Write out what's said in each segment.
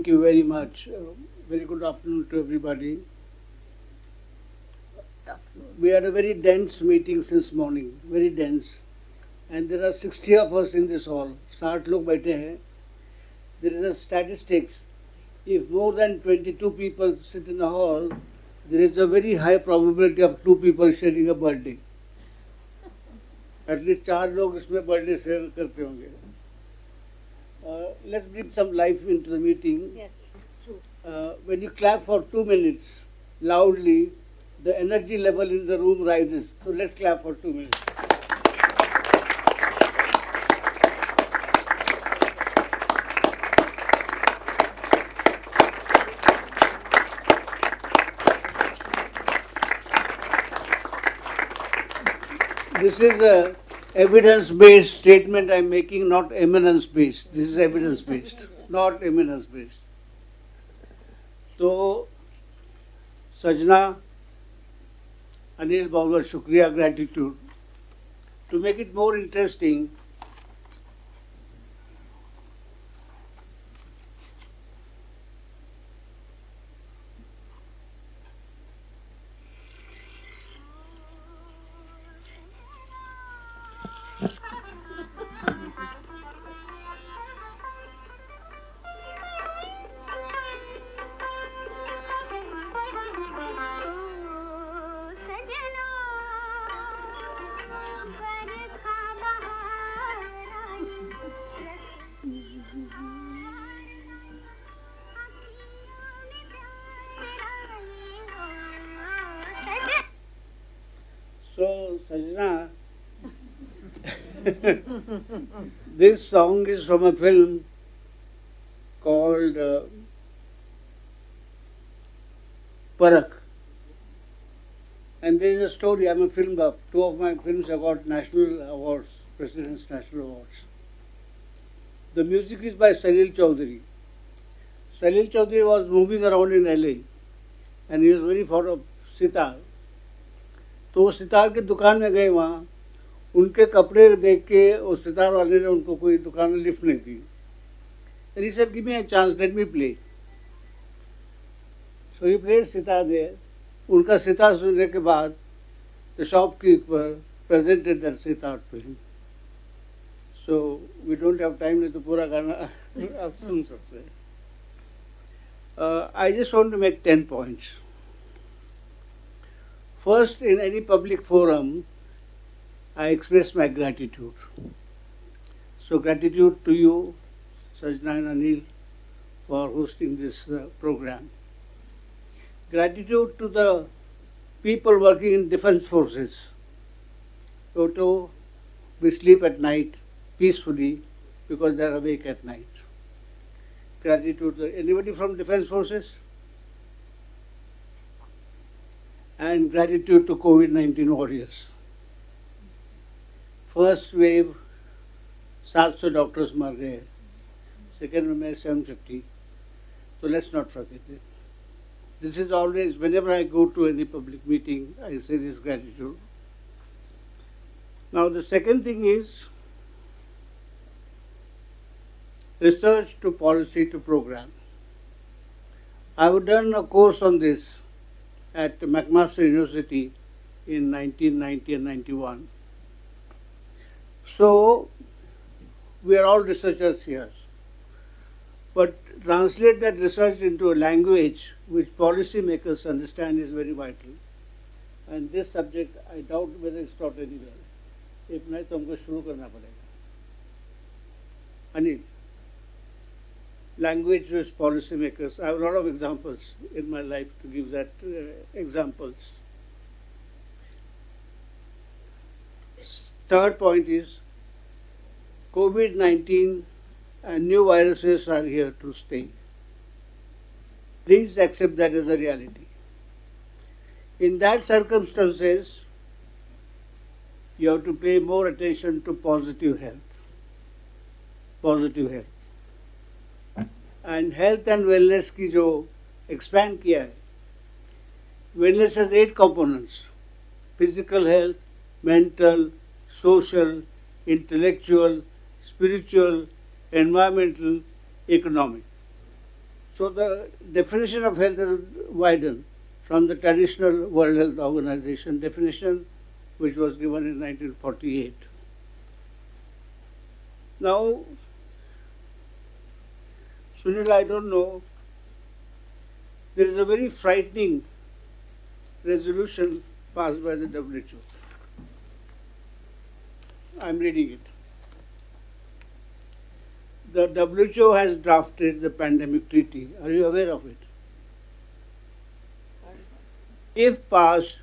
Thank you very much. Very good afternoon to everybody. We had a very dense meeting since morning, very dense. And there are 60 of us in this hall. 60 लोग बैठे हैं. There is a statistics. If more than 22 people sit in a hall, there is a very high probability of 2 people sharing a birthday. At least 4 लोग इसमें birthday share करते होंगे. Let's bring some life into the meeting. Yes, true. When you clap for 2 minutes loudly, the energy level in the room rises. So let's clap for 2 minutes. This is a evidence-based statement I'm making, not eminence-based. This is evidence-based, not eminence-based. So, Sajna, Anil, बहुत shukriya, gratitude. To make it more interesting, so Sajna, this song is from a film called Parak. And there is a story, I'm a film buff. 2 of my films have got national awards, President's National Awards. The music is by Salil Chaudhary. Salil Chaudhary was moving around in LA and he was very fond of sitar. तो वो सितार की दुकान में गए वहाँ, उनके कपड़े देख के वो सितार वाले ने उनको कोई दुकान में लिफ्ट नहीं दी. And he said, give me a chance, let me play. So he played sitar there. उनका सितार सुनने के बाद the shopkeeper presented that sitar to him. So we don't have time, नहीं तो पूरा गाना आप सुन सकते हैं. I just want to make 10 points. First, in any public forum, I express my gratitude. So gratitude to you, Sajna and Anil, for hosting this program. Gratitude to the people working in defense forces. Toto, we sleep at night peacefully because they are awake at night. Gratitude to anybody from defense forces? And gratitude to COVID-19 warriors. First wave, 700 doctors मर गए. Second wave, 750. So let's not forget it. This is always, whenever I go to any public meeting, I say this gratitude. Now the second thing is research to policy to program. I have done a course on this at McMaster University in 1990 and 91. So we are all researchers here. But translate that research into a language which policymakers understand is very vital. And this subject, I doubt whether it's taught anywhere. If not, तो हमको शुरू करना पड़ेगा. Anil, language with policymakers. I have a lot of examples in my life to give that examples. Third point is COVID-19 and new viruses are here to stay. Please accept that as a reality. In that circumstances, you have to pay more attention to positive health. Positive health. And health and wellness की जो expand किया है. Wellness has 8 components: physical health, mental, social, intellectual, spiritual, environmental, economic. So the definition of health has widened from the traditional World Health Organization definition, which was given in 1948. Now, Sunil, I don't know, there is a very frightening resolution passed by the WHO. I'm reading it. The WHO has drafted the pandemic treaty. Are you aware of it? If passed,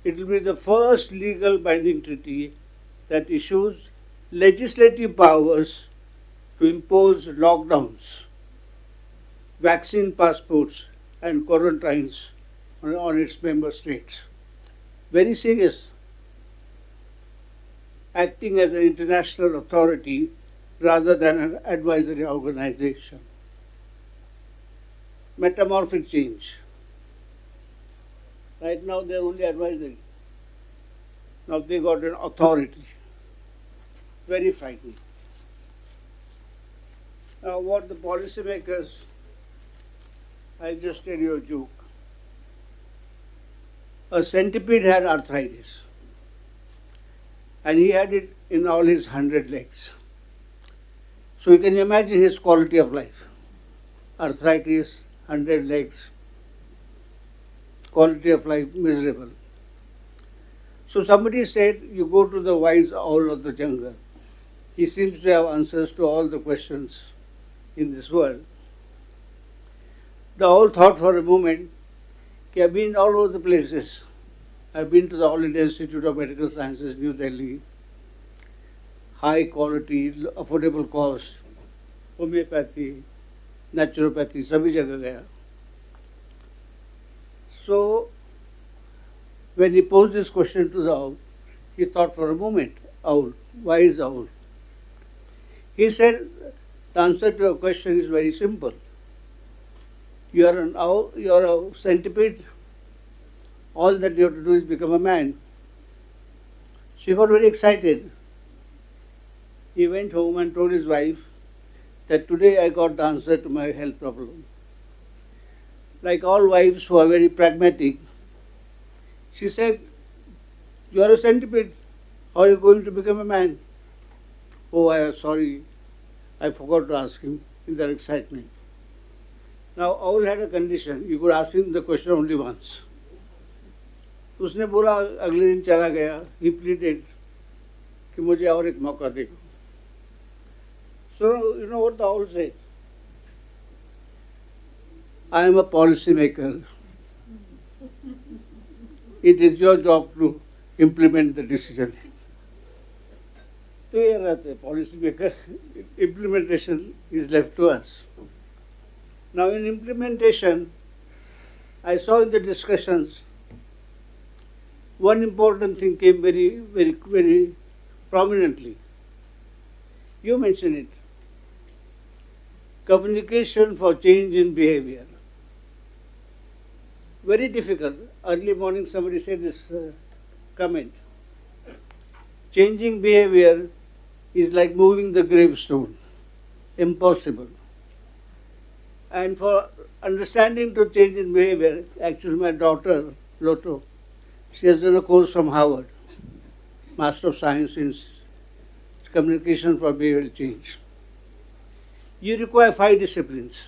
it will be the first legal binding treaty that issues legislative powers to impose lockdowns, vaccine passports, and quarantines on its member states. Very serious. Acting as an international authority rather than an advisory organization. Metamorphic change. Right now they are only advisory. Now they got an authority. Very frightening. Now what the policymakers, I'll just tell you a joke. A centipede had arthritis and he had it in all his 100 legs. So you can imagine his quality of life. Arthritis, 100 legs, quality of life miserable. So somebody said, you go to the wise owl of the jungle. He seems to have answers to all the questions in this world. The owl thought for a moment, I've been all over the places. I've been to the All India Institute of Medical Sciences, New Delhi, high quality, affordable cost, homeopathy, naturopathy, सभी जगह गया. So, when he posed this question to the owl, he thought for a moment, owl, wise owl. He said, the answer to your question is very simple. You are an owl, you are a centipede, all that you have to do is become a man. She got very excited. He went home and told his wife that today I got the answer to my health problem. Like all wives who are very pragmatic, she said, you are a centipede, how are you going to become a man? Oh, I am sorry, I forgot to ask him in their excitement. Now, owl had a condition, you could ask him the question only once. उसने बोला अगले दिन चला गया, he pleaded कि मुझे और एक मौका दे. So, you know what the owl said? I am a policy maker. It is your job to implement the decision. तो ये रहते हैं policy maker. Implementation is left to us. Now in implementation, I saw in the discussions, one important thing came very prominently. You mentioned it. Communication for change in behavior. Very difficult. Early morning somebody said this comment. Changing behavior is like moving the gravestone. Impossible. And for understanding to change in behavior, actually my daughter, Loto, she has done a course from Harvard, Master of Science in Communication for Behavioral Change. You require 5 disciplines: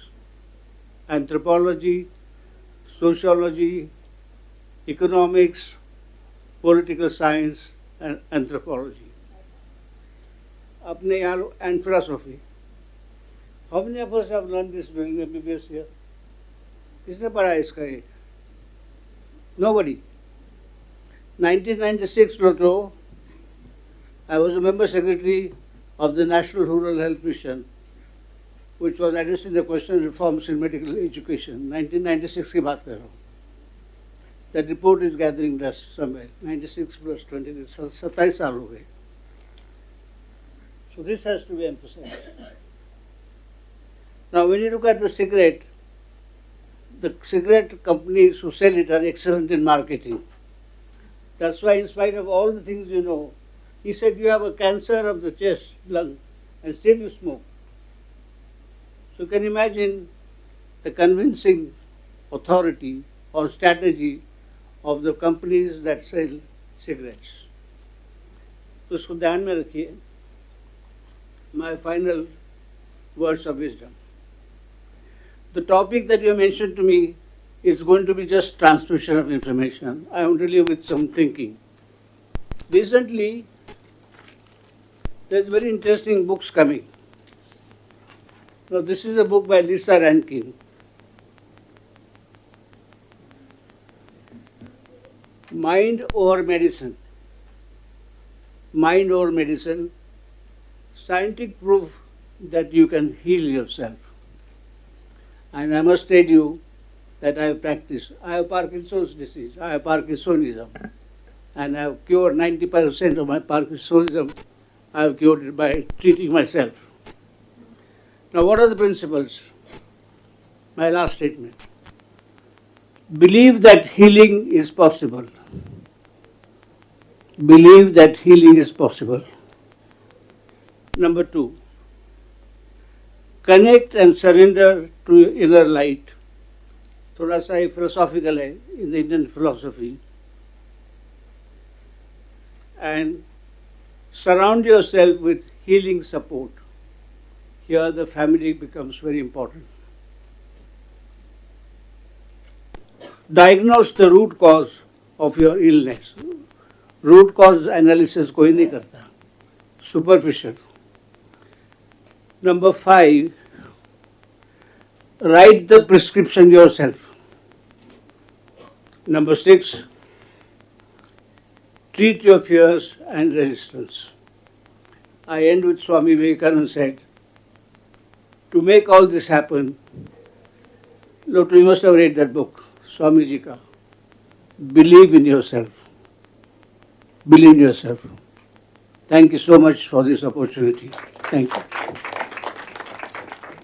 anthropology, sociology, economics, political science, and anthropology. And philosophy. How many of us have learned this during MBBS here? किसने पढ़ा इसका ये? Nobody. 1996 Loto, I was a member secretary of the National Rural Health Mission, which was addressing the question of reforms in medical education. 1996 की बात कर रहा हूँ. That report is gathering dust somewhere. 96 plus 20, 27 साल हो गए. So this has to be emphasized. Now when you look at the cigarette companies who sell it are excellent in marketing. That's why in spite of all the things you know, he said you have a cancer of the chest, lung, and still you smoke. So you can imagine the convincing authority or strategy of the companies that sell cigarettes. तो इसको ध्यान में रखिए. My final words of wisdom. The topic that you mentioned to me is going to be just transmission of information. I want to leave with some thinking. Recently, there's very interesting books coming. Now, this is a book by Lisa Rankin. Mind over medicine. Mind over medicine. Scientific proof that you can heal yourself. And I must tell you that I have practiced. I have Parkinson's disease. I have Parkinsonism. And I have cured 95% of my Parkinsonism. I have cured it by treating myself. Now, what are the principles? My last statement. Believe that healing is possible. Believe that healing is possible. Number 2. Connect and surrender to your inner light. थोड़ा सा ये philosophical है in the Indian philosophy. And surround yourself with healing support. Here the family becomes very important. Diagnose the root cause of your illness. Root cause analysis कोई नहीं करता. Superficial. Number 5. Write the prescription yourself. Number 6. Treat your fears and resistance. I end with Swami Vivekananda said, to make all this happen, look, you must have read that book, Swami Ji ka. Believe in yourself. Believe in yourself. Thank you so much for this opportunity. Thank you.